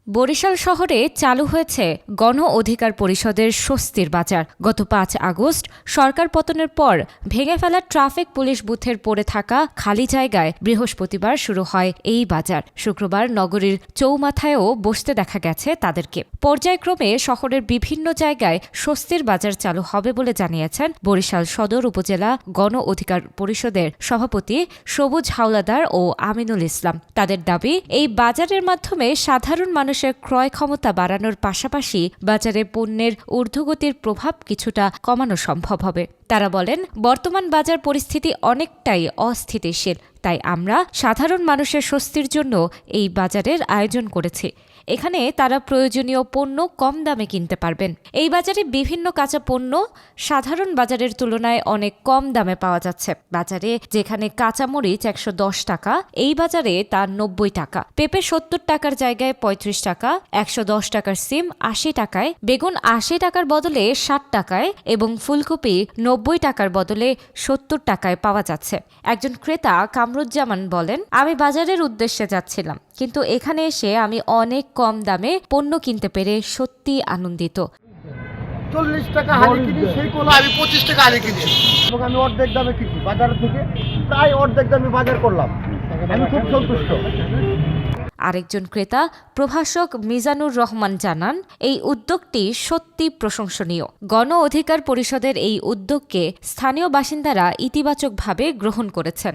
বরিশাল শহরে চালু হয়েছে গণ অধিকার পরিষদের স্বস্তির বাজার। গত ৫ আগস্ট সরকার পতনের পর ভেঙে ফেলা ট্রাফিক পুলিশ বুথের পড়ে থাকা খালি জায়গায় বৃহস্পতিবার শুরু হয় এই বাজার। শুক্রবার নগরীর চৌমাথায়ও বসতে দেখা গেছে তাদেরকে। পর্যায়ক্রমে শহরের বিভিন্ন জায়গায় স্বস্তির বাজার চালু হবে বলে জানিয়েছেন বরিশাল সদর উপজেলা গণ অধিকার পরিষদের সভাপতি সবুজ হাওলাদার ও আমিনুল ইসলাম। তাদের দাবি, এই বাজারের মাধ্যমে সাধারণ মানুষের ক্রয় ক্ষমতা বাড়ানোর পাশাপাশি বাজারে পণ্যের ঊর্ধ্বগতির প্রভাব কিছুটা কমানো সম্ভব হবে। তারা বলেন, বর্তমান বাজার পরিস্থিতি অনেকটাই অস্থিতিশীল, তাই আমরা সাধারণ মানুষের স্বস্তির জন্য এই বাজারের আয়োজন করেছি। এখানে তারা প্রয়োজনীয় পণ্য কম দামে কিনতে পারবেন। এই বাজারে বিভিন্ন কাঁচা পণ্য সাধারণ বাজারের তুলনায় অনেক কম দামে পাওয়া যাচ্ছে। বাজারে যেখানে কাঁচামরিচ ১১০ টাকা, এই বাজারে তা ৯০ টাকা। পেঁপে ৭০ টাকার জায়গায় ৩৫ টাকা, ১১০ টাকার সিম ৮০ টাকায়, বেগুন ৮০ টাকার বদলে ৬০ টাকায় এবং ফুলকপি ৯০ টাকার বদলে ৭০ টাকায় পাওয়া যাচ্ছে। একজন ক্রেতা কামরুজ্জামান বলেন, আমি বাজারের উদ্দেশ্যে যাচ্ছিলাম, কিন্তু এখানে এসে আমি অনেক কম দামে পণ্য কিনতে পেরে সত্যি আনন্দিত। ৪০ টাকা হালি কিনি, সেই কলা আমি ২৫ টাকা হালি কিনি এবং আমি অর্ধেক দামে কিনি। বাজার থেকে প্রায় অর্ধেক দামে বাজার করলাম, আমি খুব সন্তুষ্ট। আরেকজন ক্রেতা প্রভাষক মিজানুর রহমান জানান, এই উদ্যোগটি সত্যি প্রশংসনীয়। গণ অধিকার পরিষদের এই উদ্যোগকে স্থানীয় বাসিন্দারা ইতিবাচকভাবে গ্রহণ করেছেন।